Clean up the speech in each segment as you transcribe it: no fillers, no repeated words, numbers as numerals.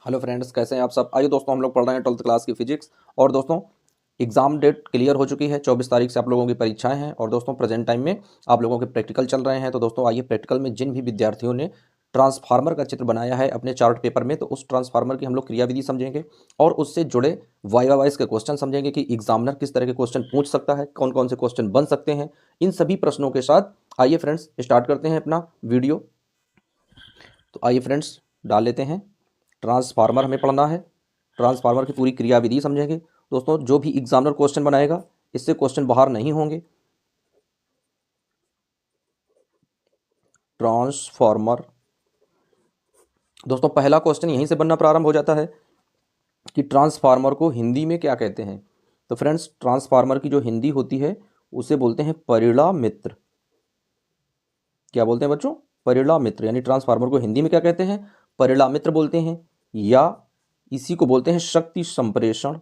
Hello friends, कैसे हैं आप सब। आइए दोस्तों, हम लोग पढ़ रहे हैं 12th क्लास की फिजिक्स। और दोस्तों एग्जाम डेट क्लियर हो चुकी है। 24 तारीख से आप लोगों की परीक्षाएं हैं और दोस्तों प्रेजेंट टाइम में आप लोगों के प्रैक्टिकल चल रहे हैं। तो दोस्तों आइए, प्रैक्टिकल में जिन भी विद्यार्थियों ने ट्रांसफार्मर का चित्र बनाया है अपने चार्ट पेपर में, तो उस ट्रांसफार्मर की हम लोग क्रियाविधि समझेंगे और उससे जुड़े वाइवा वाइज के क्वेश्चन समझेंगे कि एग्जामिनर किस तरह के क्वेश्चन पूछ सकता है, कौन कौन से क्वेश्चन बन सकते हैं। इन सभी प्रश्नों के साथ आइए फ्रेंड्स स्टार्ट करते हैं अपना वीडियो। तो आइए फ्रेंड्स डाल लेते हैं। ट्रांसफार्मर हमें पढ़ना है, ट्रांसफार्मर की पूरी क्रियाविधि समझेंगे। दोस्तों जो भी एग्जामिनर क्वेश्चन बनाएगा इससे क्वेश्चन बाहर नहीं होंगे। ट्रांसफार्मर, दोस्तों पहला क्वेश्चन यहीं से बनना प्रारंभ हो जाता है कि ट्रांसफार्मर को हिंदी में क्या कहते हैं। तो फ्रेंड्स ट्रांसफार्मर की जो हिंदी होती है उसे बोलते हैं परिणामित्र। क्या बोलते हैं बच्चों? परिणामित्र। यानी ट्रांसफार्मर को हिंदी में क्या कहते हैं? परिणामित्र बोलते हैं, या इसी को बोलते हैं शक्ति संप्रेषण।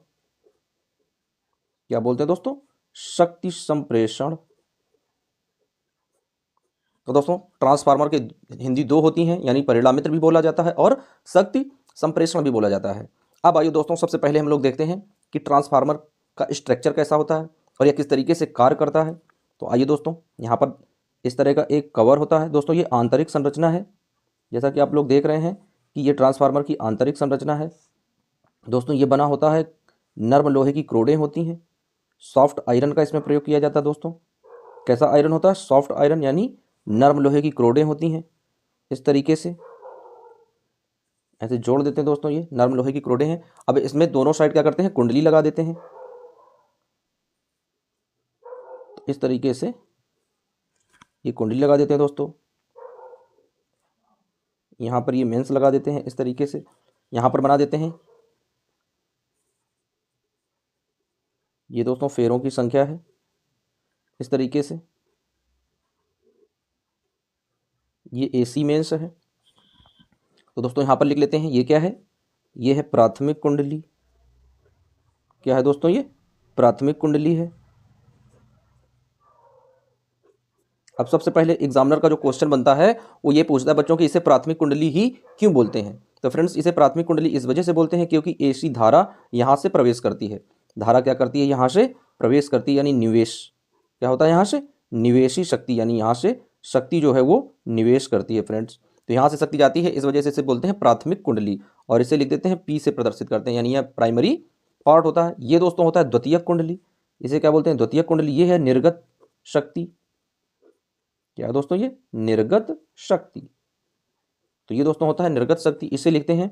क्या बोलते हैं दोस्तों? शक्ति संप्रेषण। तो दोस्तों ट्रांसफार्मर के हिंदी दो होती हैं, यानी परिणामित्र भी बोला जाता है और शक्ति संप्रेषण भी बोला जाता है। अब आइए दोस्तों, सबसे पहले हम लोग देखते हैं कि ट्रांसफार्मर का स्ट्रक्चर कैसा होता है और यह किस तरीके से कार्य करता है। तो आइए दोस्तों, यहाँ पर इस तरह का एक कवर होता है। दोस्तों ये आंतरिक संरचना है, जैसा कि आप लोग देख रहे हैं कि ये ट्रांसफार्मर की आंतरिक संरचना है। दोस्तों ये बना होता है, नर्म लोहे की क्रोडें होती हैं, सॉफ्ट आयरन का इसमें प्रयोग किया जाता है। दोस्तों कैसा आयरन होता है? सॉफ्ट आयरन, यानी नर्म लोहे की क्रोडें होती हैं। इस तरीके से ऐसे जोड़ देते हैं दोस्तों, ये नर्म लोहे की क्रोडें हैं। अब इसमें दोनों साइड क्या करते हैं? कुंडली लगा देते हैं। तो इस तरीके से ये कुंडली लगा देते हैं दोस्तों। यहाँ पर ये मेंस लगा देते हैं, इस तरीके से यहाँ पर बना देते हैं। ये दोस्तों फेरों की संख्या है, इस तरीके से। ये एसी मेंस है। तो दोस्तों यहाँ पर लिख लेते हैं, ये क्या है? ये है प्राथमिक कुंडली। क्या है दोस्तों? ये प्राथमिक कुंडली है। अब सबसे पहले एग्जामिनर का जो क्वेश्चन बनता है वो ये पूछता है बच्चों कि इसे प्राथमिक कुंडली ही क्यों बोलते हैं। तो फ्रेंड्स इसे प्राथमिक कुंडली इस वजह से बोलते हैं क्योंकि एसी धारा यहाँ से प्रवेश करती है। धारा क्या करती है? यहाँ से प्रवेश करती है, यानी निवेश। क्या होता है यहाँ से? निवेशी शक्ति, यानी यहाँ से शक्ति जो है वो निवेश करती है फ्रेंड्स। तो यहाँ से शक्ति जाती है, इस वजह से इसे बोलते हैं प्राथमिक कुंडली। और इसे लिख देते हैं पी से प्रदर्शित करते हैं, यानी यह प्राइमरी पार्ट होता है। ये दोस्तों होता है द्वितीयक कुंडली। इसे क्या बोलते हैं? द्वितीयक कुंडली। ये है निर्गत शक्ति। क्या है दोस्तों? ये निर्गत शक्ति। तो ये दोस्तों होता है निर्गत शक्ति, इसे लिखते हैं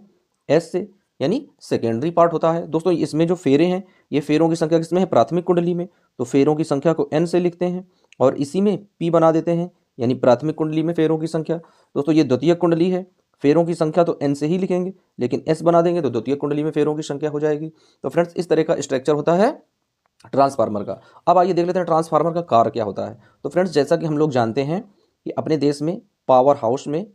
एस से, यानी सेकेंडरी पार्ट होता है। दोस्तों इसमें जो फेरे हैं, ये फेरों की संख्या किसमें है? प्राथमिक कुंडली में। तो फेरों की संख्या को एन से लिखते हैं और इसी में पी बना देते हैं, यानी प्राथमिक कुंडली में फेरों की संख्या। दोस्तों ये द्वितीय कुंडली है, फेरों की संख्या तो एन से ही लिखेंगे, लेकिन एस बना देंगे तो द्वितीय कुंडली में फेरों की संख्या हो जाएगी। तो फ्रेंड्स इस तरह का स्ट्रक्चर होता है ट्रांसफार्मर का। अब आइए देख लेते हैं ट्रांसफार्मर का कार्य क्या होता है। तो फ्रेंड्स जैसा कि हम लोग जानते हैं कि अपने देश में पावर हाउस में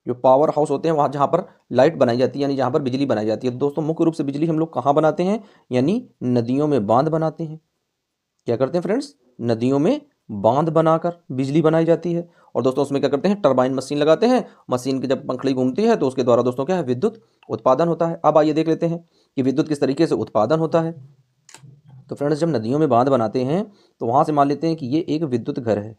जो पावर हाउस होते हैं वहाँ जहाँ पर लाइट बनाई जाती है, यानी जहाँ पर बिजली बनाई जाती है। तो दोस्तों मुख्य रूप से बिजली हम लोग कहाँ बनाते हैं? यानी नदियों में बांध बनाते हैं। क्या करते हैं फ्रेंड्स? नदियों में बांध बनाकर बिजली बनाई जाती है। और दोस्तों उसमें क्या करते हैं? टरबाइन मशीन लगाते हैं। मशीन की जब पंखड़ी घूमती है तो उसके द्वारा दोस्तों क्या है? विद्युत उत्पादन होता है। अब आइए देख लेते हैं कि विद्युत किस तरीके से उत्पादन होता है। तो फ्रेंड्स जब नदियों में बांध बनाते हैं तो वहाँ से मान लेते हैं कि ये एक विद्युत घर है।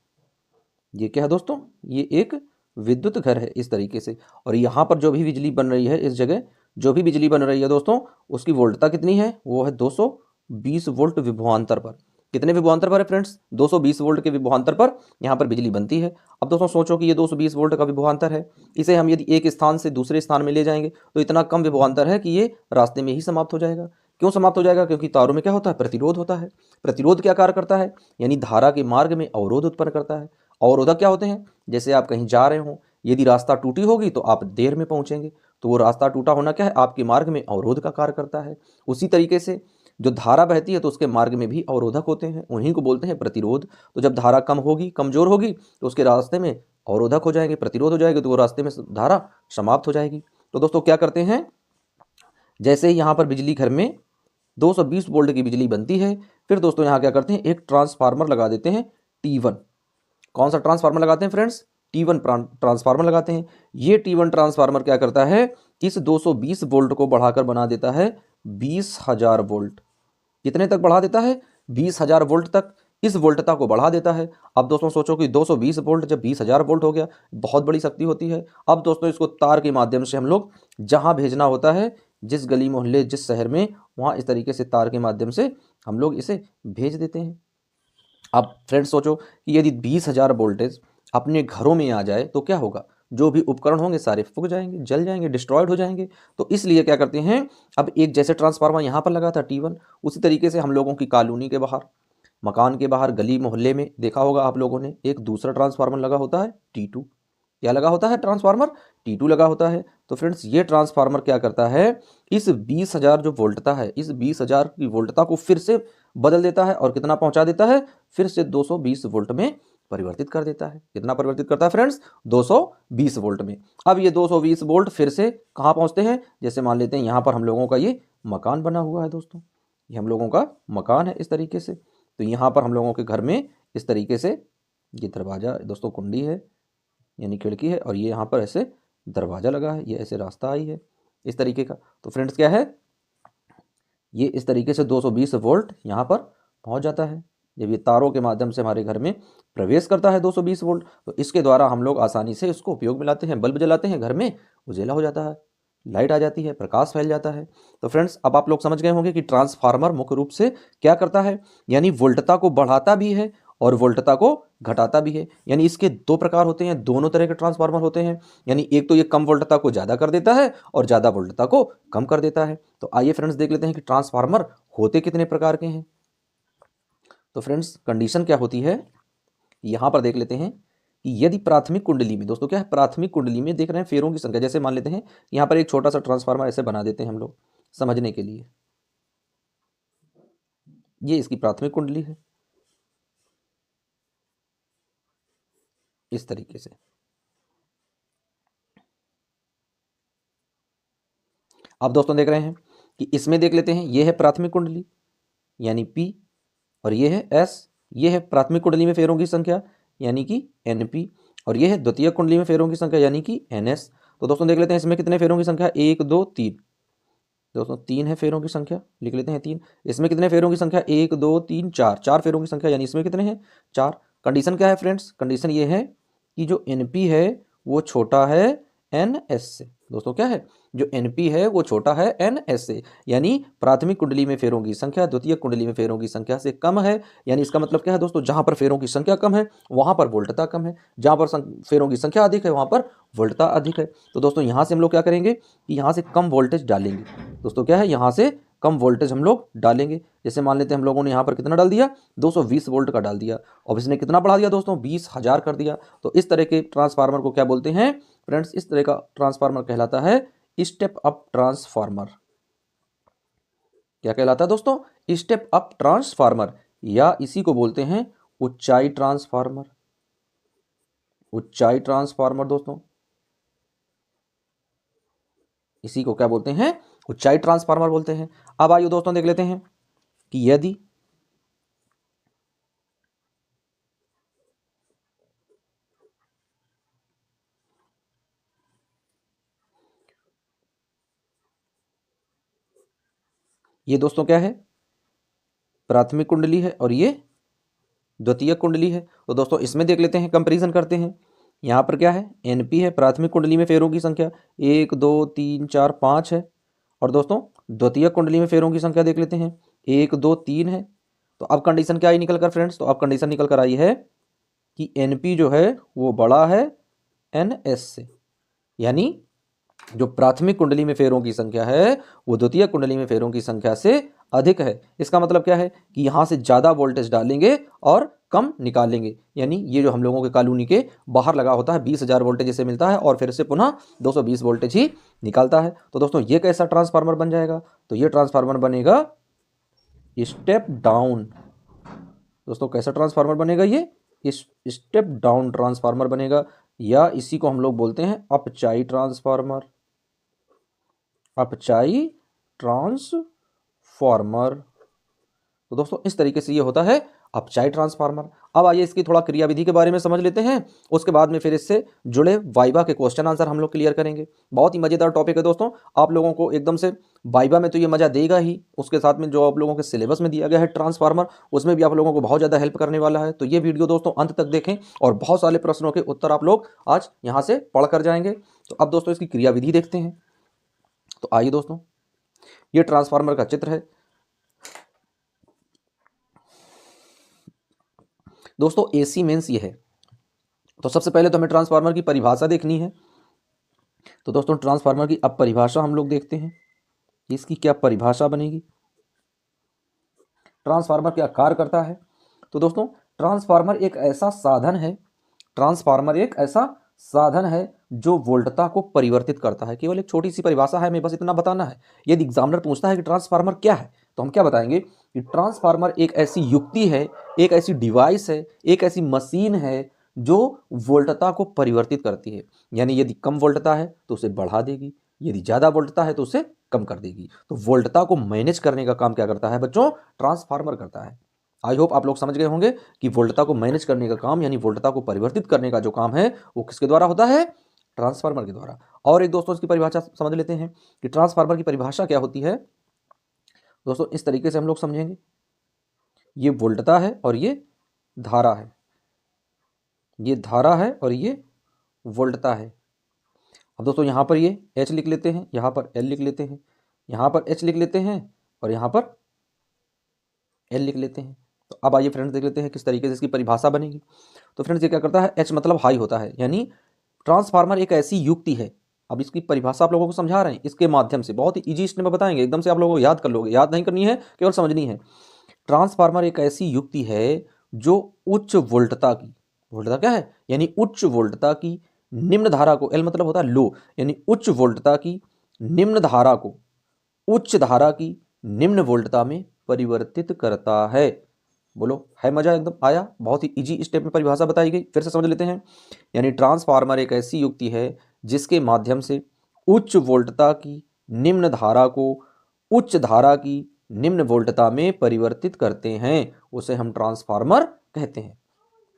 ये क्या है दोस्तों? ये एक विद्युत घर है, इस तरीके से। और यहाँ पर जो भी बिजली बन रही है, इस जगह जो भी बिजली बन रही है दोस्तों, उसकी वोल्टता कितनी है? वो है 220 वोल्ट विभवांतर पर। कितने विभवांतर पर है फ्रेंड्स? 220 वोल्ट के विभवांतर पर यहाँ पर बिजली बनती है। अब दोस्तों सोचो कि ये 220 वोल्ट का विभवांतर है, इसे हम यदि एक स्थान से दूसरे स्थान में ले जाएंगे तो इतना कम विभवांतर है कि ये रास्ते में ही समाप्त हो जाएगा। क्यों समाप्त हो जाएगा? क्योंकि तारों में क्या होता है? प्रतिरोध होता है। प्रतिरोध क्या कार्य करता है? यानी धारा के मार्ग में अवरोध उत्पन्न करता है। अवरोधक क्या होते हैं? जैसे आप कहीं जा रहे हो, यदि रास्ता टूटी होगी तो आप देर में पहुंचेंगे, तो वो रास्ता टूटा होना क्या है? आपके मार्ग में अवरोध का कार्य करता है। उसी तरीके से जो धारा बहती है तो उसके मार्ग में भी अवरोधक होते हैं, उन्हीं को बोलते हैं प्रतिरोध। तो जब धारा कम होगी, कमजोर होगी, तो उसके रास्ते में अवरोधक हो जाएंगे, प्रतिरोध हो जाएगी, तो वो रास्ते में धारा समाप्त हो जाएगी। तो दोस्तों क्या करते हैं? जैसे ही यहाँ पर बिजली घर में 220 वोल्ट की बिजली बनती है, फिर दोस्तों यहाँ क्या करते हैं? एक ट्रांसफार्मर लगा देते हैं T1। कौन सा ट्रांसफार्मर लगाते हैं फ्रेंड्स? T1 ट्रांसफार्मर लगाते हैं। ये T1 ट्रांसफार्मर क्या करता है, इस 220 वोल्ट को बढ़ाकर बना देता है 20,000 वोल्ट। कितने तक बढ़ा देता है, 20,000 वोल्ट तक इस वोल्टता को बढ़ा देता है। अब दोस्तों सोचो कि 220 वोल्ट जब 20,000 वोल्ट हो गया, बहुत बड़ी शक्ति होती है। अब दोस्तों इसको तार के माध्यम से हम लोग जहां भेजना होता है, जिस गली मोहल्ले जिस शहर में, वहां इस तरीके से तार के माध्यम से हम लोग इसे भेज देते हैं। अब फ्रेंड्स सोचो कि यदि 20,000 वोल्टेज अपने घरों में आ जाए तो क्या होगा, जो भी उपकरण होंगे सारे फूक जाएंगे, जल जाएंगे, डिस्ट्रॉयड हो जाएंगे। तो इसलिए क्या करते हैं, अब एक जैसे ट्रांसफार्मर यहाँ पर लगा था T1, उसी तरीके से हम लोगों की कॉलोनी के बाहर, मकान के बाहर, गली मोहल्ले में देखा होगा आप लोगों ने, एक दूसरा ट्रांसफार्मर लगा होता है T2। क्या लगा होता है, ट्रांसफार्मर T2 लगा होता है। तो फ्रेंड्स ये ट्रांसफार्मर क्या करता है, इस 20,000 जो वोल्टता है, इस 20,000 की वोल्टता को फिर से बदल देता है और कितना पहुंचा देता है, फिर से 220 वोल्ट में परिवर्तित कर देता है। कितना परिवर्तित करता है फ्रेंड्स, 220 वोल्ट में। अब ये 220 वोल्ट फिर से कहाँ पहुंचते हैं, जैसे मान लेते हैं यहाँ पर हम लोगों का ये मकान बना हुआ है दोस्तों, ये हम लोगों का मकान है इस तरीके से। तो यहाँ पर हम लोगों के घर में इस तरीके से ये दरवाजा दोस्तों, कुंडी है यानी खिड़की है, और ये यहाँ पर ऐसे दरवाजा लगा है, ये ऐसे रास्ता आई है इस तरीके का। तो फ्रेंड्स क्या है, ये इस तरीके से 220 वोल्ट यहाँ पर पहुँच जाता है। जब ये तारों के माध्यम से हमारे घर में प्रवेश करता है 220 वोल्ट, तो इसके द्वारा हम लोग आसानी से इसको उपयोग में लाते हैं। बल्ब जलाते हैं, घर में उजेला हो जाता है, लाइट आ जाती है, प्रकाश फैल जाता है। तो फ्रेंड्स अब आप लोग समझ गए होंगे कि ट्रांसफार्मर मुख्य रूप से क्या करता है, यानी वोल्टता को बढ़ाता भी है और वोल्टता को घटाता भी है। यानी इसके दो प्रकार होते हैं, दोनों तरह के ट्रांसफार्मर होते हैं। यानी एक तो ये कम वोल्टता को ज़्यादा कर देता है और ज़्यादा वोल्टता को कम कर देता है। तो आइए फ्रेंड्स देख लेते हैं कि ट्रांसफार्मर होते कितने प्रकार के हैं। तो फ्रेंड्स कंडीशन क्या होती है, यहाँ पर देख लेते हैं कि यदि प्राथमिक कुंडली में, दोस्तों क्या है, प्राथमिक कुंडली में देख रहे हैं फेरों की संख्या, जैसे मान लेते हैं यहाँ पर एक छोटा सा ट्रांसफार्मर ऐसे बना देते हैं हम लोग समझने के लिए, ये इसकी प्राथमिक कुंडली है इस तरीके से। अब दोस्तों देख रहे हैं कि इसमें देख लेते हैं, ये है प्राथमिक कुंडली यानी P, और ये है S, ये है प्राथमिक कुंडली में फेरों की संख्या यानी कि NP, और ये है द्वितीय कुंडली में फेरों की संख्या यानी कि NS। तो दोस्तों देख लेते हैं इसमें कितने फेरों की संख्या, 1 2 3, दोस्तों 3 है फेरों की संख्या, लिख लेते हैं 3। इसमें कितने फेरों की संख्या, 1 2 3 4, 4 फेरों की संख्या, यानी इसमें कितने हैं, 4। कंडीशन क्या है फ्रेंड्स, कंडीशन ये है कि जो NP है वो छोटा है NS से। दोस्तों क्या है, जो NP है वो छोटा है NS से, यानी प्राथमिक कुंडली में फेरों की संख्या द्वितीय कुंडली में फेरों की संख्या से कम है। यानी इसका मतलब क्या है दोस्तों, जहां पर फेरों की संख्या कम है वहां पर वोल्टता कम है, जहां पर फेरों की संख्या अधिक है वहां पर वोल्टता अधिक है। तो दोस्तों यहां से हम लोग क्या करेंगे कि यहां से कम वोल्टेज डालेंगे। दोस्तों क्या है, यहां से कम वोल्टेज हम लोग डालेंगे। जैसे मान लेते हैं हम लोगों ने यहाँ पर कितना डाल दिया, 220 वोल्ट का डाल दिया, और इसने कितना बढ़ा दिया दोस्तों, 20,000 कर दिया। तो इस तरह के ट्रांसफार्मर को क्या बोलते हैं फ्रेंड्स, इस तरह का ट्रांसफार्मर कहलाता है स्टेप अप ट्रांसफार्मर। क्या कहलाता है दोस्तों, स्टेप अप ट्रांसफार्मर, या इसी को बोलते हैं ऊंचाई ट्रांसफार्मर। ऊंचाई ट्रांसफार्मर दोस्तों, इसी को क्या बोलते हैं, ऊंचाई ट्रांसफार्मर बोलते हैं। अब आइए दोस्तों देख लेते हैं कि यदि ये दोस्तों क्या है, प्राथमिक कुंडली है और ये द्वितीय कुंडली है। तो दोस्तों इसमें देख लेते हैं, कंपैरिजन करते हैं। यहाँ पर क्या है, NP है, प्राथमिक कुंडली में फेरों की संख्या 1 2 3 4 5 है, और दोस्तों द्वितीय कुंडली में फेरों की संख्या देख लेते हैं 1 2 3 है। तो अब कंडीशन क्या आई निकल कर फ्रेंड्स, तो अब कंडीशन निकल कर आई है कि NP जो है वो बड़ा है NS से, यानी जो प्राथमिक कुंडली में फेरों की संख्या है वो द्वितीय कुंडली में फेरों की संख्या से अधिक है। इसका मतलब क्या है कि यहां से ज्यादा वोल्टेज डालेंगे और कम निकालेंगे। यानी ये जो हम लोगों के कॉलोनी के बाहर लगा होता है 20,000 वोल्टेज इसे मिलता है और फिर से पुनः 220 वोल्टेज ही निकालता है। तो दोस्तों ये कैसा ट्रांसफार्मर बन जाएगा, तो ये ट्रांसफार्मर बनेगा स्टेप डाउन। दोस्तों कैसा ट्रांसफार्मर बनेगा, ये स्टेप डाउन ट्रांसफार्मर बनेगा, या इसी को हम लोग बोलते हैं अपचाई ट्रांसफार्मर। अपचाई ट्रांसफार्मर। तो दोस्तों इस तरीके से ये होता है अपचाई ट्रांसफार्मर। अब आइए इसकी थोड़ा क्रियाविधि के बारे में समझ लेते हैं, उसके बाद में फिर इससे जुड़े वाइवा के क्वेश्चन आंसर हम लोग क्लियर करेंगे। बहुत ही मज़ेदार टॉपिक है दोस्तों, आप लोगों को एकदम से वाइवा में तो ये मज़ा देगा ही, उसके साथ में जो आप लोगों के सिलेबस में दिया गया है ट्रांसफार्मर, उसमें भी आप लोगों को बहुत ज़्यादा हेल्प करने वाला है। तो ये वीडियो दोस्तों अंत तक देखें और बहुत सारे प्रश्नों के उत्तर आप लोग आज यहाँ से पढ़ कर जाएंगे। तो अब दोस्तों इसकी क्रियाविधि देखते हैं। तो आइए दोस्तों, ये ट्रांसफार्मर का चित्र है। दोस्तों एसी मेंस ये है। तो सबसे पहले तो हमें ट्रांसफार्मर की परिभाषा देखनी है। तो दोस्तों ट्रांसफार्मर की अब परिभाषा हम लोग देखते हैं, इसकी क्या परिभाषा बनेगी। ट्रांसफार्मर क्या कार्य करता है। तो दोस्तों ट्रांसफार्मर एक ऐसा साधन है, ट्रांसफार्मर एक ऐसा साधन है जो वोल्टता को परिवर्तित करता है। केवल एक छोटी सी परिभाषा है, हमें बस इतना बताना है। यदि एग्जामिनर पूछता है कि ट्रांसफार्मर क्या है, तो हम क्या बताएंगे कि ट्रांसफार्मर एक ऐसी युक्ति है, एक ऐसी डिवाइस है, एक ऐसी मशीन है जो वोल्टता को परिवर्तित करती है। यानी यदि कम वोल्टता है तो उसे बढ़ा देगी, यदि ज़्यादा वोल्टता है तो उसे कम कर देगी। तो वोल्टता को मैनेज करने का काम क्या करता है बच्चों, ट्रांसफार्मर करता है। आई होप आप लोग समझ गए होंगे कि वोल्टता को मैनेज करने का काम यानी वोल्टता को परिवर्तित करने का जो काम है वो किसके द्वारा होता है, ट्रांसफार्मर के द्वारा। और एक दोस्तों इसकी परिभाषा समझ लेते हैं कि ट्रांसफार्मर की परिभाषा क्या होती है। दोस्तों इस तरीके से हम लोग समझेंगे, ये वोल्टता है और ये धारा है, ये धारा है और ये वोल्टता है। अब दोस्तों यहाँ पर ये H लिख लेते हैं, यहाँ पर L लिख लेते हैं, यहाँ पर H लिख लेते हैं और यहाँ पर L लिख लेते हैं। तो अब आइए फ्रेंड्स देख लेते हैं किस तरीके से इसकी परिभाषा बनेगी। तो फ्रेंड्स ये क्या करता है, H मतलब हाई होता है, यानी ट्रांसफार्मर एक ऐसी युक्ति है। अब इसकी परिभाषा आप लोगों को समझा रहे हैं, इसके माध्यम से बहुत ही ईजी स्टेप में बताएंगे, एकदम से आप लोगों को याद कर लोगे, याद नहीं करनी है, केवल समझनी है। ट्रांसफार्मर एक ऐसी युक्ति है जो उच्च वोल्टता की, वोल्टता क्या है यानी उच्च वोल्टता की निम्न धारा को, एल मतलब होता है लो, यानी उच्च वोल्टता की निम्न धारा को उच्च धारा की निम्न वोल्टता में परिवर्तित करता है। बोलो है मजा, एकदम आया। बहुत ही इजी स्टेप में परिभाषा बताई गई, फिर से समझ लेते हैं। यानी ट्रांसफार्मर एक ऐसी युक्ति है जिसके माध्यम से उच्च वोल्टता की निम्न धारा को उच्च धारा की निम्न वोल्टता में परिवर्तित करते हैं, उसे हम ट्रांसफार्मर कहते हैं।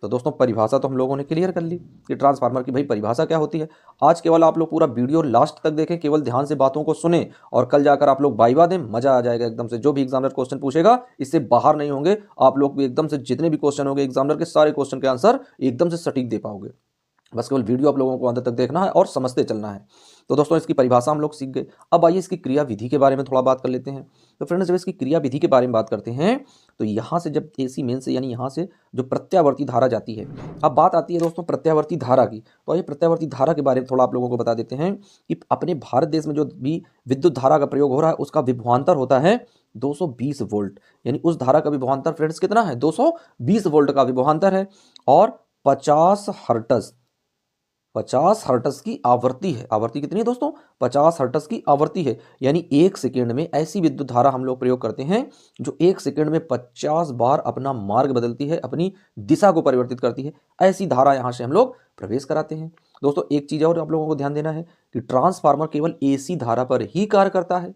तो दोस्तों परिभाषा तो हम लोगों ने क्लियर कर ली कि ट्रांसफार्मर की भाई परिभाषा क्या होती है। आज केवल आप लोग पूरा वीडियो लास्ट तक देखें, केवल ध्यान से बातों को सुने और कल जाकर आप लोग वाइवा दें, मजा आ जाएगा एकदम से। जो भी एग्जामिनर क्वेश्चन पूछेगा इससे बाहर नहीं होंगे आप लोग भी, एकदम से जितने भी क्वेश्चन होंगे एग्जामिनर के सारे क्वेश्चन के आंसर एकदम से सटीक दे पाओगे। बस केवल वीडियो आप लोगों को अंत तक देखना है और समझते चलना है। तो दोस्तों इसकी परिभाषा हम लोग सीख गए। अब आइए इसकी क्रिया विधि के बारे में थोड़ा बात कर लेते हैं। तो फ्रेंड्स जब इसकी क्रिया विधि के बारे में बात करते हैं तो यहाँ से जब एसी मेन से यानी यहाँ से जो प्रत्यावर्ती धारा जाती है, अब बात आती है दोस्तों प्रत्यावर्ती धारा की। तो आइए प्रत्यावर्ती धारा के बारे में थोड़ा आप लोगों को बता देते हैं कि अपने भारत देश में जो भी विद्युत धारा का प्रयोग हो रहा है उसका विभवांतर होता है 220 वोल्ट। यानी उस धारा का विभवांतर फ्रेंड्स कितना है, 220 वोल्ट का विभवांतर है और 50 हर्ट्ज, 50 हर्ट्ज की आवृत्ति है। आवृत्ति कितनी है दोस्तों, 50 हर्ट्ज की आवृत्ति है। यानी एक सेकेंड में ऐसी विद्युत धारा हम लोग प्रयोग करते हैं जो एक सेकेंड में 50 बार अपना मार्ग बदलती है, अपनी दिशा को परिवर्तित करती है। ऐसी धारा यहाँ से हम लोग प्रवेश कराते हैं। दोस्तों एक चीज़ और आप लोगों को ध्यान देना है कि ट्रांसफार्मर केवल एसी धारा पर ही कार्य करता है।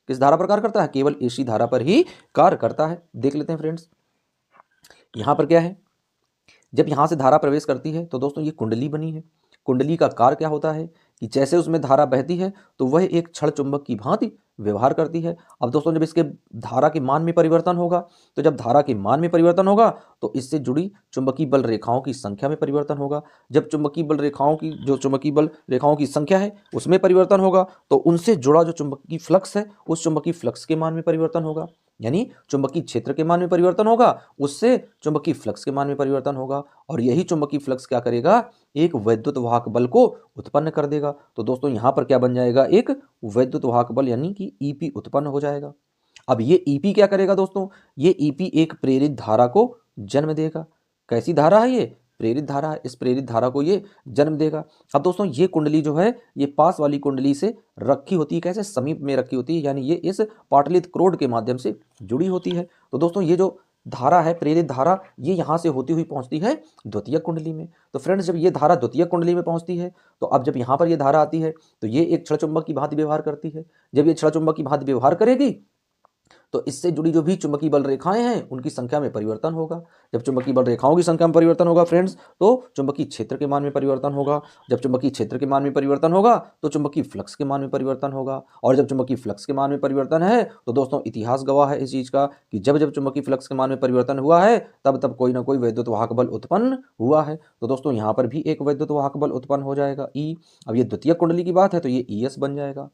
किस धारा पर कार्य करता है, केवल एसी धारा पर ही कार्य करता है। देख लेते हैं फ्रेंड्स, यहाँ पर क्या है, जब यहाँ से धारा प्रवेश करती है तो दोस्तों ये कुंडली बनी है। कुंडली का कार्य क्या होता है कि जैसे उसमें धारा बहती है तो वह एक क्षण चुंबक की भांति व्यवहार करती है। अब दोस्तों जब इसके धारा के मान में परिवर्तन होगा, तो जब धारा के मान में परिवर्तन होगा तो इससे जुड़ी चुंबकीय बल रेखाओं की संख्या में परिवर्तन होगा। जब चुंबकीय बल रेखाओं की जो चुंबकीय बल रेखाओं की संख्या है उसमें परिवर्तन होगा तो उनसे जुड़ा जो चुंबकीय फ्लक्स है उस चुंबकीय फ्लक्स के मान में परिवर्तन होगा। यानी चुंबकीय क्षेत्र के मान में परिवर्तन होगा, उससे चुंबकीय फ्लक्स के मान में परिवर्तन होगा और यही चुंबकीय फ्लक्स क्या करेगा, एक वैद्युत वाहक बल को उत्पन्न कर देगा। तो दोस्तों यहाँ पर क्या बन जाएगा, एक वैद्युत वाहक बल यानी कि ईपी उत्पन्न हो जाएगा। अब ये ईपी क्या करेगा दोस्तों, ये ईपी एक प्रेरित धारा को जन्म देगा। कैसी धारा है ये, प्रेरित धारा है। इस प्रेरित धारा को ये जन्म देगा। अब दोस्तों ये कुंडली जो है ये पास वाली कुंडली से रखी होती है, कैसे, समीप में रखी होती है, यानी ये इस पाटलित क्रोड के माध्यम से जुड़ी होती है। तो दोस्तों ये जो धारा है, प्रेरित धारा, ये यहाँ से होती हुई पहुँचती है द्वितीयक कुंडली में। तो फ्रेंड्स जब ये धारा द्वितीयक कुंडली में पहुँचती है तो अब जब यहाँ पर ये धारा आती है तो ये एक क्षण चुंबक की भांति व्यवहार करती है। जब ये क्षण चुंबक की भांति व्यवहार करेगी तो इससे जुड़ी जो भी चुंबकीय बल रेखाएं हैं उनकी संख्या में परिवर्तन होगा। जब चुंबकीय बल रेखाओं की संख्या में परिवर्तन होगा फ्रेंड्स, तो चुंबकीय क्षेत्र के मान में परिवर्तन होगा। जब चुंबकीय क्षेत्र के मान में परिवर्तन होगा तो चुंबकीय फ्लक्स के मान में परिवर्तन होगा। और जब चुंबकीय फ्लक्स के मान में परिवर्तन है तो दोस्तों इतिहास गवाह है इस चीज का कि जब जब चुंबकीय फ्लक्स के मान में परिवर्तन हुआ है तब तब कोई ना कोई वैद्युत वाहक बल उत्पन्न हुआ है। तो दोस्तों यहाँ पर भी एक वैद्युत वाहक बल उत्पन्न हो जाएगा ई। अब ये द्वितीय कुंडली की बात है तो ये ES बन जाएगा।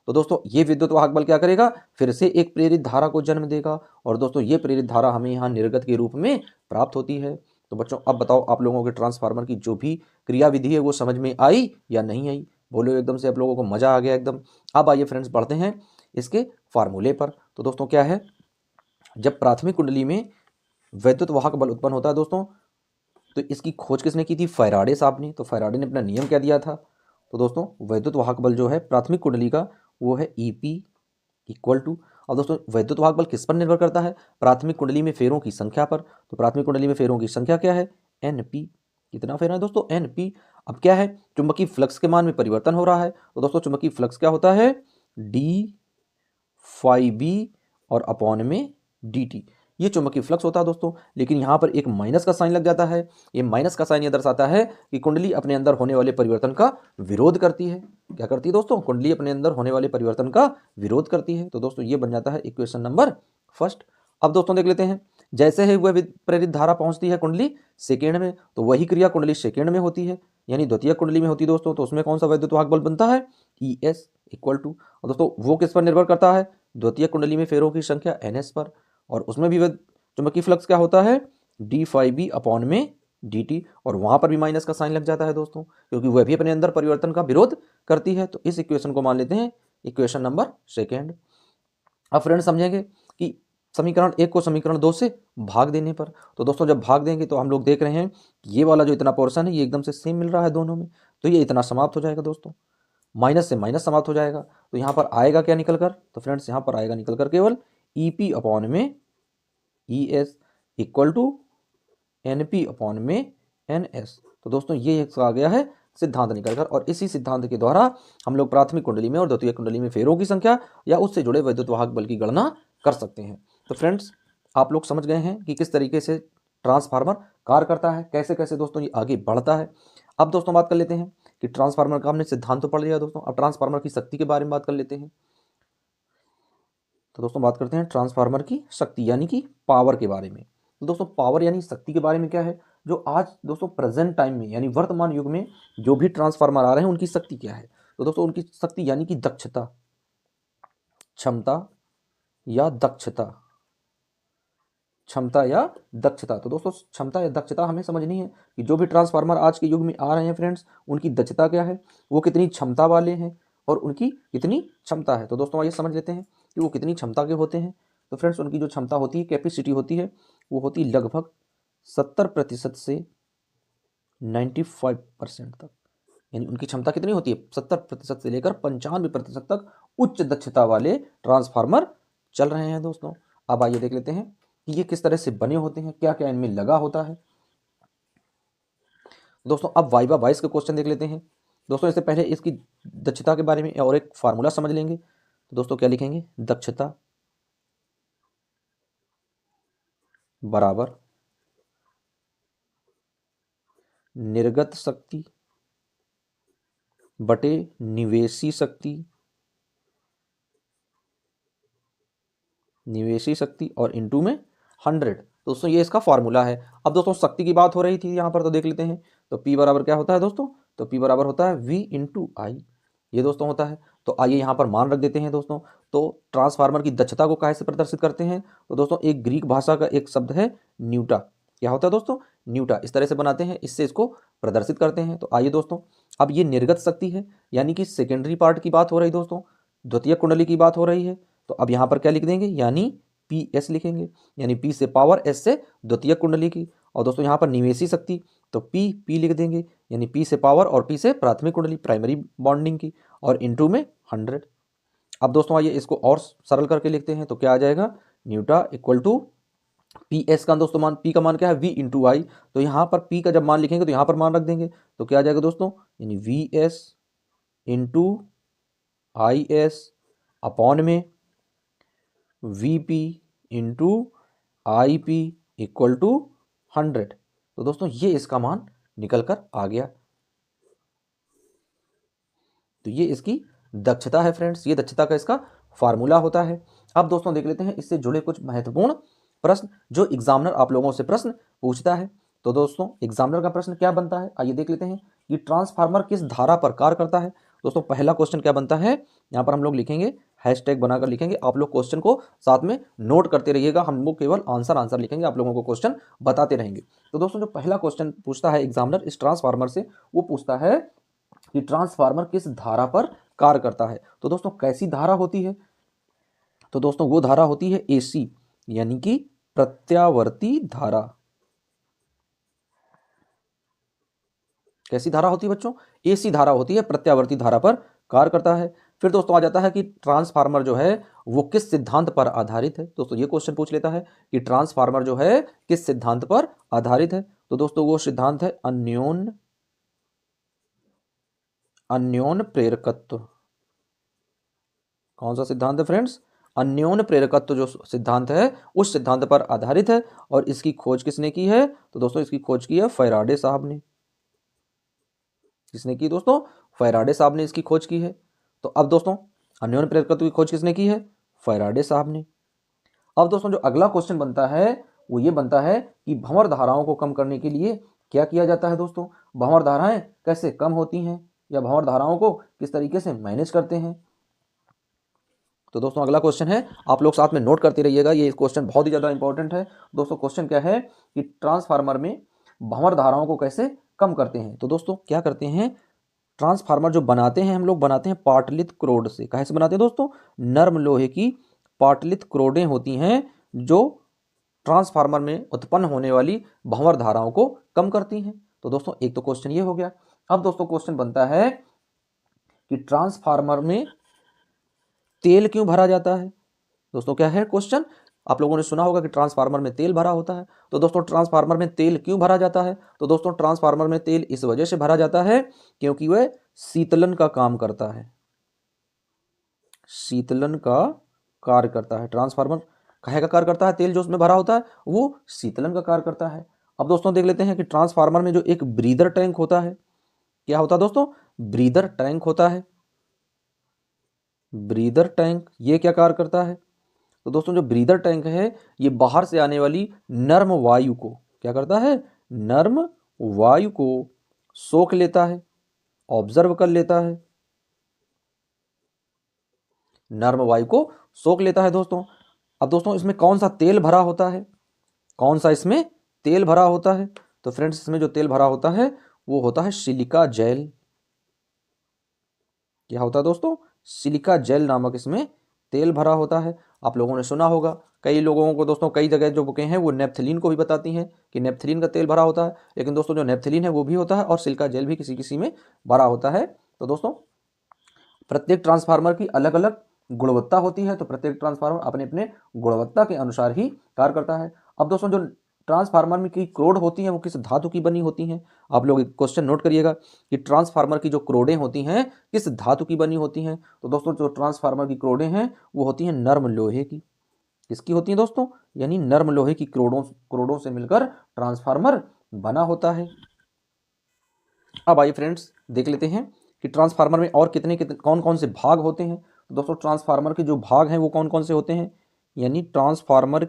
तो दोस्तों ये विद्युत वाहक बल क्या करेगा, फिर से एक प्रेरित धारा को जन्म देगा। और दोस्तों ये प्रेरित धारा हमें यहाँ निर्गत के रूप में प्राप्त होती है। तो बच्चों अब बताओ आप लोगों के ट्रांसफार्मर की जो भी क्रियाविधि है वो समझ में आई या नहीं आई? बोलो एकदम से आप लोगों को मजा आ गया एकदम। अब आइए फ्रेंड्स बढ़ते हैं इसके फार्मूले पर। तो दोस्तों क्या है, जब प्राथमिक कुंडली में वैद्युत वाहक बल उत्पन्न होता है दोस्तों, तो इसकी खोज किसने की थी? फैराडे साहब ने। तो फैराडे ने अपना नियम क्या दिया था? तो दोस्तों वैद्युत वाहक बल जो है प्राथमिक कुंडली का वो है EP इक्वल टू। अब दोस्तों वैद्युत वाहक बल किस पर निर्भर करता है? प्राथमिक कुंडली में फेरों की संख्या पर। तो प्राथमिक कुंडली में फेरों की संख्या क्या है? NP। कितना फेरा है दोस्तों? NP। अब क्या है, चुंबकीय फ्लक्स के मान में परिवर्तन हो रहा है। तो दोस्तों चुंबकीय फ्लक्स क्या होता है? d∅b और अपॉन में dt। ये चुंबकीय फ्लक्स होता है दोस्तों। लेकिन यहाँ पर एक माइनस का साइन लग जाता है। ये माइनस का साइन ये दर्शाता है कि कुंडली अपने अंदर होने वाले परिवर्तन का विरोध करती है। क्या करती है दोस्तों? कुंडली अपने अंदर होने वाले परिवर्तन का विरोध करती है। तो दोस्तों ये बन जाता है इक्वेशन नंबर फर्स्ट। अब दोस्तों देख लेते हैं, जैसे ही वह प्रेरित धारा पहुंचती है कुंडली सेकेंड में, तो वही क्रिया कुंडली सेकेंड में होती है, यानी द्वितीय कुंडली में होती है दोस्तों। तो उसमें कौन सा वैद्युत वाहक बल बनता है? ES equal to. और दोस्तों वो किस पर निर्भर करता है? द्वितीय कुंडली में फेरों की संख्या NS पर। और उसमें भी चुंबकीय फ्लक्स क्या होता है? d∅b अपॉन में dt। और वहां पर भी माइनस का साइन लग जाता है दोस्तों, क्योंकि वह भी अपने अंदर परिवर्तन का विरोध करती है। तो इस इक्वेशन को मान लेते हैं इक्वेशन नंबर सेकेंड। अब फ्रेंड समझेंगे कि समीकरण 1 को समीकरण 2 से भाग देने पर। तो दोस्तों जब भाग देंगे तो हम लोग देख रहे हैं ये वाला जो इतना पोर्शन है ये एकदम से सेम मिल रहा है दोनों में, तो ये इतना समाप्त हो जाएगा दोस्तों, माइनस से माइनस समाप्त हो जाएगा। तो यहाँ पर आएगा क्या निकल कर? तो फ्रेंड्स यहाँ पर आएगा निकल कर केवल EP अपॉन में ES equal to NP upon में NS। तो दोस्तों ये एक आ गया है सिद्धांत निकलकर। और इसी सिद्धांत के द्वारा हम लोग प्राथमिक कुंडली में और द्वितीय कुंडली में फेरों की संख्या या उससे जुड़े वैद्युत वाहक बल की गणना कर सकते हैं। तो फ्रेंड्स आप लोग समझ गए हैं कि किस तरीके से ट्रांसफार्मर कार्य करता है, कैसे कैसे दोस्तों ये आगे बढ़ता है। अब दोस्तों बात कर लेते हैं कि ट्रांसफार्मर का हमने सिद्धांत तो पढ़ लिया दोस्तों, अब ट्रांसफार्मर की शक्ति के बारे में बात कर लेते हैं। तो दोस्तों बात करते हैं ट्रांसफार्मर की शक्ति यानी कि पावर के बारे में। तो दोस्तों पावर यानी शक्ति के बारे में क्या है, जो आज दोस्तों प्रेजेंट टाइम में यानी वर्तमान युग में जो भी ट्रांसफार्मर आ रहे हैं उनकी शक्ति क्या है? तो दोस्तों उनकी शक्ति यानी कि दक्षता, क्षमता या दक्षता, क्षमता या दक्षता। तो दोस्तों क्षमता या दक्षता हमें समझनी है कि जो भी ट्रांसफार्मर आज के युग में आ रहे हैं फ्रेंड्स उनकी दक्षता क्या है, वो कितनी क्षमता वाले हैं और उनकी कितनी क्षमता है। तो दोस्तों आइए समझ लेते हैं कि वो कितनी क्षमता के होते हैं। तो फ्रेंड्स उनकी जो क्षमता होती है, कैपेसिटी होती है, वो होती है लगभग 70% से 95% तक। यानी उनकी क्षमता कितनी होती है? 70% से लेकर 95% तक उच्च दक्षता वाले ट्रांसफार्मर चल रहे हैं दोस्तों। अब आइए देख लेते हैं कि ये किस तरह से बने होते हैं, क्या क्या इनमें लगा होता है। दोस्तों अब वाइवा 22 के क्वेश्चन देख लेते हैं दोस्तों। इससे पहले इसकी दक्षता के बारे में और एक फार्मूला समझ लेंगे। तो दोस्तों क्या लिखेंगे? दक्षता बराबर निर्गत शक्ति बटे निवेशी शक्ति, निवेशी शक्ति और इनटू में 100। दोस्तों ये इसका फार्मूला है। अब दोस्तों शक्ति की बात हो रही थी यहाँ पर, तो देख लेते हैं। तो P बराबर क्या होता है दोस्तों? तो P बराबर होता है V इंटू आई, ये दोस्तों होता है। तो आइए यहाँ पर मान रख देते हैं दोस्तों। तो ट्रांसफार्मर की दक्षता को कैसे प्रदर्शित करते हैं? तो दोस्तों एक ग्रीक भाषा का एक शब्द है न्यूटा। क्या होता है दोस्तों? न्यूटा। इस तरह से बनाते हैं, इससे इसको प्रदर्शित करते हैं। तो आइए दोस्तों, अब ये निर्गत शक्ति है यानी कि सेकेंडरी पार्ट की बात हो रही दोस्तों, द्वितीय कुंडली की बात हो रही है। तो अब यहाँ पर क्या लिख देंगे? यानी PS लिखेंगे, यानी P से पावर, S से द्वितीय कुंडली की। और दोस्तों यहाँ पर निवेशी शक्ति, तो P लिख देंगे, यानी P से पावर और P से प्राथमिक कुंडली प्राइमरी बॉन्डिंग की, और इनटू में 100। अब दोस्तों आइए इसको और सरल करके लिखते हैं। तो क्या आ जाएगा? न्यूटा इक्वल टू PS का दोस्तों मान, P का मान क्या है? V इंटू आई। तो यहाँ पर P का जब मान लिखेंगे तो यहाँ पर मान रख देंगे। तो क्या आ जाएगा दोस्तों? यानी VS इंटू IS अपॉन में VP into IP equal to 100। तो दोस्तों ये इसका मान निकल कर आ गया। तो ये इसकी दक्षता है फ्रेंड्स, ये दक्षता का इसका फार्मूला होता है। अब दोस्तों देख लेते हैं इससे जुड़े कुछ महत्वपूर्ण प्रश्न जो एग्जामिनर आप लोगों से प्रश्न पूछता है। तो दोस्तों एग्जामिनर का प्रश्न क्या बनता है, आइए देख लेते हैं कि ट्रांसफार्मर किस धारा पर कार्य करता है। दोस्तों पहला क्वेश्चन क्या बनता है, यहाँ पर हम लोग लिखेंगे, हैशटैग बनाकर लिखेंगे। आप लोग क्वेश्चन को साथ में नोट करते रहिएगा, हम लोग केवल आंसर लिखेंगे, आप लोगों को क्वेश्चन बताते रहेंगे। तो दोस्तों जो पहला क्वेश्चन पूछता है एग्जामिनर इस ट्रांसफार्मर से, वो पूछता है कि ट्रांसफार्मर किस धारा पर कार्य करता है। तो दोस्तों कैसी धारा होती है, तो दोस्तों वो धारा होती है AC, यानी कि प्रत्यावर्ती धारा। कैसी धारा होती है बच्चों, AC धारा होती है, प्रत्यावर्ती धारा पर कार्य करता है। फिर दोस्तों आ जाता है कि ट्रांसफार्मर जो है वो किस सिद्धांत पर आधारित है। दोस्तों ये क्वेश्चन पूछ लेता है कि ट्रांसफार्मर जो है किस सिद्धांत पर आधारित है। तो दोस्तों वो सिद्धांत है अन्योन प्रेरकत्व। कौन सा सिद्धांत है फ्रेंड्स, अन्योन प्रेरकत्व जो सिद्धांत है उस सिद्धांत पर आधारित है। और इसकी खोज किसने की है, तो दोस्तों इसकी खोज की है फैराडे साहब ने। किसने की दोस्तों, फैराडे साहब ने इसकी खोज की है। तो अब दोस्तों अन्योन प्रेरकत्व की खोज किसने की है, फैराडे साहब ने। अब दोस्तों जो अगला क्वेश्चन बनता है वो ये बनता है कि भंवर धाराओं को कम करने के लिए क्या किया जाता है। दोस्तों भंवर धाराएं कैसे कम होती हैं, या भंवर धाराओं को किस तरीके से मैनेज करते हैं। तो दोस्तों अगला क्वेश्चन है, आप लोग साथ में नोट करते रहिएगा, ये क्वेश्चन बहुत ही ज़्यादा इंपॉर्टेंट है। दोस्तों क्वेश्चन क्या है कि ट्रांसफार्मर में भंवर धाराओं को कैसे कम करते हैं। तो दोस्तों क्या करते हैं, ट्रांसफार्मर जो बनाते हैं हम लोग बनाते हैं पाटलित क्रोड से। कहाँ से बनाते हैं दोस्तों, नर्म लोहे की पाटलित क्रोडें होती हैं जो ट्रांसफार्मर में उत्पन्न होने वाली भंवर धाराओं को कम करती हैं। तो दोस्तों एक तो क्वेश्चन ये हो गया। अब दोस्तों क्वेश्चन बनता है कि ट्रांसफार्मर में तेल क्यों भरा जाता है। दोस्तों क्या है क्वेश्चन, आप लोगों ने सुना होगा कि ट्रांसफार्मर में तेल भरा होता है। तो दोस्तों ट्रांसफार्मर में तेल क्यों भरा जाता है, तो दोस्तों ट्रांसफार्मर में तेल इस वजह से भरा जाता है क्योंकि वह शीतलन का काम करता है। शीतलन का कार्य करता है ट्रांसफार्मर, काहे का कार्य करता है, तेल जो उसमें भरा होता है वो शीतलन का कार्य करता है। अब दोस्तों देख लेते हैं कि ट्रांसफार्मर में जो एक ब्रीदर टैंक होता है, क्या होता है दोस्तों, ब्रीदर टैंक होता है। ब्रीदर टैंक ये क्या कार्य करता है, तो दोस्तों जो ब्रीदर टैंक है ये बाहर से आने वाली नर्म वायु को क्या करता है, नर्म वायु को सोख लेता है, ऑब्जर्व कर लेता है, नर्म वायु को सोख लेता है दोस्तों। अब दोस्तों इसमें कौन सा तेल भरा होता है, कौन सा इसमें तेल भरा होता है, तो फ्रेंड्स इसमें जो तेल भरा होता है वो होता है सिलिका जेल। क्या होता है दोस्तों, सिलिका जेल नामक इसमें तेल भरा होता है। आप लोगों ने सुना होगा, कई लोगों को दोस्तों कई जगह जो बुकें हैं वो नेप्थलीन को भी बताती हैं कि नेप्थलीन का तेल भरा होता है, लेकिन दोस्तों जो नेप्थलीन है वो भी होता है और सिलिका जेल भी किसी किसी में भरा होता है। तो दोस्तों प्रत्येक ट्रांसफार्मर की अलग अलग गुणवत्ता होती है, तो प्रत्येक ट्रांसफार्मर अपने अपने गुणवत्ता के अनुसार ही कार्य करता है। अब दोस्तों जो ट्रांसफार्मर में की क्रोड होती हैं वो किस धातु की बनी होती हैं, आप लोग एक क्वेश्चन नोट करिएगा कि ट्रांसफार्मर की जो क्रोडें होती हैं किस धातु की बनी होती हैं। तो दोस्तों जो ट्रांसफार्मर की क्रोडें हैं वो होती हैं नर्म लोहे की। किसकी होती हैं दोस्तों, यानी नर्म लोहे की क्रोडों से मिलकर ट्रांसफार्मर बना होता है। अब आइए फ्रेंड्स देख लेते हैं कि ट्रांसफार्मर में और कितने कितने कौन कौन से भाग होते हैं। तो दोस्तों ट्रांसफार्मर के जो भाग हैं वो कौन कौन से होते हैं, यानी ट्रांसफार्मर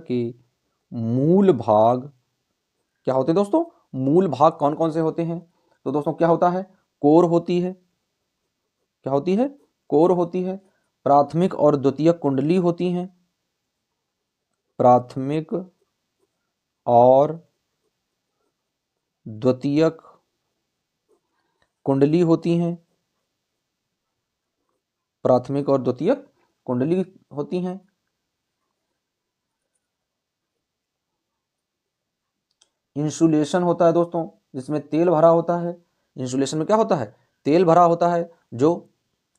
के मूल भाग क्या होते हैं दोस्तों, मूल भाग कौन कौन से होते हैं। तो दोस्तों क्या होता है, कोर होती है, क्या होती है, कोर होती है, प्राथमिक और द्वितीयक कुंडली होती हैं, प्राथमिक और द्वितीयक कुंडली होती हैं, प्राथमिक और द्वितीयक कुंडली होती हैं। इंसुलेशन होता है दोस्तों जिसमें तेल भरा होता है। इंसुलेशन में क्या होता है, तेल भरा होता है जो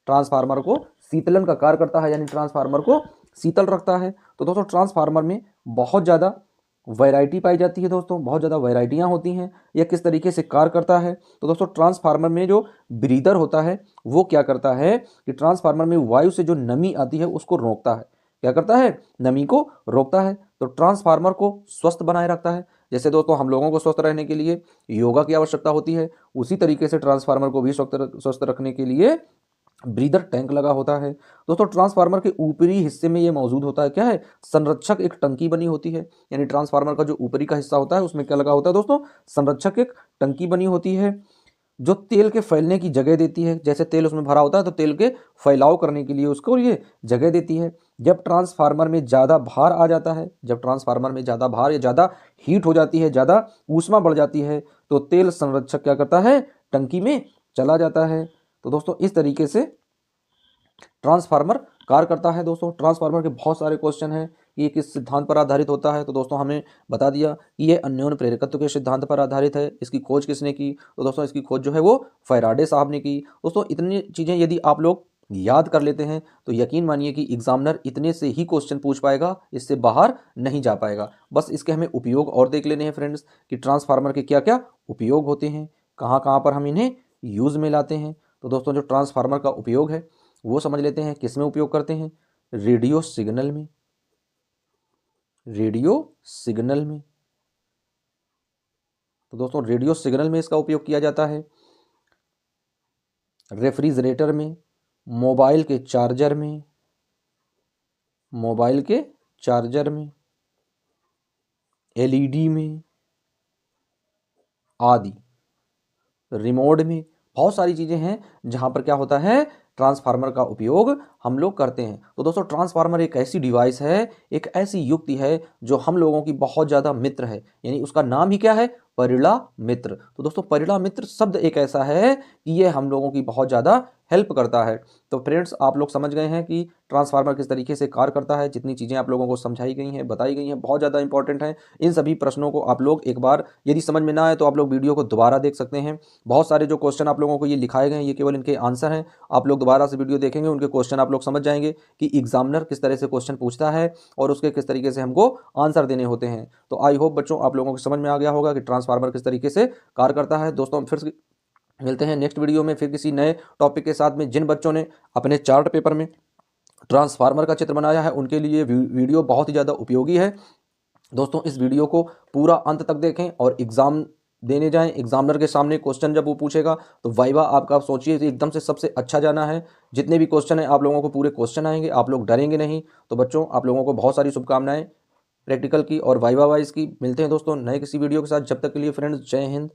ट्रांसफार्मर को शीतलन का कार्य करता है, यानी ट्रांसफार्मर को शीतल रखता है। तो दोस्तों ट्रांसफार्मर में बहुत ज़्यादा वैरायटी पाई जाती है दोस्तों, बहुत ज़्यादा वैरायटियाँ होती हैं। यह किस तरीके से कार्य करता है, तो दोस्तों ट्रांसफार्मर में जो ब्रीदर होता है वो क्या करता है कि ट्रांसफार्मर में वायु से जो नमी आती है उसको रोकता है। क्या करता है, नमी को रोकता है। तो ट्रांसफार्मर को स्वस्थ बनाए रखता है। जैसे दोस्तों हम लोगों को स्वस्थ रहने के लिए योगा की आवश्यकता होती है, उसी तरीके से ट्रांसफार्मर को भी स्वस्थ रखने के लिए ब्रीदर टैंक लगा होता है। दोस्तों ट्रांसफार्मर के ऊपरी हिस्से में ये मौजूद होता है, क्या है, संरक्षक एक टंकी बनी होती है। यानी ट्रांसफार्मर का जो ऊपरी का हिस्सा होता है उसमें क्या लगा होता है दोस्तों, संरक्षक एक टंकी बनी होती है जो तेल के फैलने की जगह देती है। जैसे तेल उसमें भरा होता है तो तेल के फैलाव करने के लिए उसको ये जगह देती है। जब ट्रांसफार्मर में ज़्यादा भार आ जाता है, जब ट्रांसफार्मर में ज़्यादा भार या ज़्यादा हीट हो जाती है, ज़्यादा ऊष्मा बढ़ जाती है, तो तेल संरक्षक क्या करता है, टंकी में चला जाता है। तो दोस्तों इस तरीके से ट्रांसफार्मर कार्य करता है। दोस्तों ट्रांसफार्मर के बहुत सारे क्वेश्चन हैं कि ये किस सिद्धांत पर आधारित होता है, तो दोस्तों हमने बता दिया कि ये अन्योन्य प्रेरकत्व के सिद्धांत पर आधारित है। इसकी खोज किसने की, तो दोस्तों इसकी खोज जो है वो फैराडे साहब ने की। दोस्तों इतनी चीज़ें यदि आप लोग याद कर लेते हैं तो यकीन मानिए कि एग्जामिनर इतने से ही क्वेश्चन पूछ पाएगा, इससे बाहर नहीं जा पाएगा। बस इसके हमें उपयोग और देख लेने हैं फ्रेंड्स कि ट्रांसफार्मर के क्या क्या उपयोग होते हैं, कहाँ कहाँ पर हम इन्हें यूज़ में लाते हैं। तो दोस्तों जो ट्रांसफार्मर का उपयोग है वो समझ लेते हैं, किस में उपयोग करते हैं, रेडियो सिग्नल में, रेडियो सिग्नल में। तो दोस्तों रेडियो सिग्नल में इसका उपयोग किया जाता है, रेफ्रिजरेटर में, मोबाइल के चार्जर में, मोबाइल के चार्जर में, एलईडी में आदि, रिमोट में। बहुत सारी चीज़ें हैं जहाँ पर क्या होता है, ट्रांसफार्मर का उपयोग हम लोग करते हैं। तो दोस्तों ट्रांसफार्मर एक ऐसी डिवाइस है, एक ऐसी युक्ति है जो हम लोगों की बहुत ज़्यादा मित्र है। यानी उसका नाम ही क्या है, परिणा मित्र। तो दोस्तों परिणा मित्र शब्द एक ऐसा है कि ये हम लोगों की बहुत ज़्यादा हेल्प करता है। तो फ्रेंड्स आप लोग समझ गए हैं कि ट्रांसफार्मर किस तरीके से कार्य करता है। जितनी चीज़ें आप लोगों को समझाई गई हैं, बताई गई हैं, बहुत ज़्यादा इंपॉर्टेंट हैं। इन सभी प्रश्नों को आप लोग एक बार यदि समझ में ना आए तो आप लोग वीडियो को दोबारा देख सकते हैं। बहुत सारे जो क्वेश्चन आप लोगों को ये लिखाए गए हैं ये केवल इनके आंसर हैं। आप लोग दोबारा से वीडियो देखेंगे, उनके क्वेश्चन आप लोग समझ जाएंगे कि एग्जामिनर किस तरह से क्वेश्चन पूछता है और उसके किस तरीके से हमको आंसर देने होते हैं। तो आई होप बच्चों आप लोगों को समझ में आ गया होगा कि ट्रांसफार्मर किस तरीके से कार्य करता है। दोस्तों फिर मिलते हैं नेक्स्ट वीडियो में फिर किसी नए टॉपिक के साथ में। जिन बच्चों ने अपने चार्ट पेपर में ट्रांसफार्मर का चित्र बनाया है उनके लिए वीडियो बहुत ही ज़्यादा उपयोगी है। दोस्तों इस वीडियो को पूरा अंत तक देखें और एग्ज़ाम देने जाएं। एग्जामिनर के सामने क्वेश्चन जब वो पूछेगा तो वाइवा आपका, आप सोचिए कि एकदम से सबसे अच्छा जाना है। जितने भी क्वेश्चन हैं आप लोगों को पूरे क्वेश्चन आएंगे, आप लोग डरेंगे नहीं। तो बच्चों आप लोगों को बहुत सारी शुभकामनाएं प्रैक्टिकल की और वाइवा वाइज की। मिलते हैं दोस्तों नए किसी वीडियो के साथ, जब तक के लिए फ्रेंड्स जय हिंद।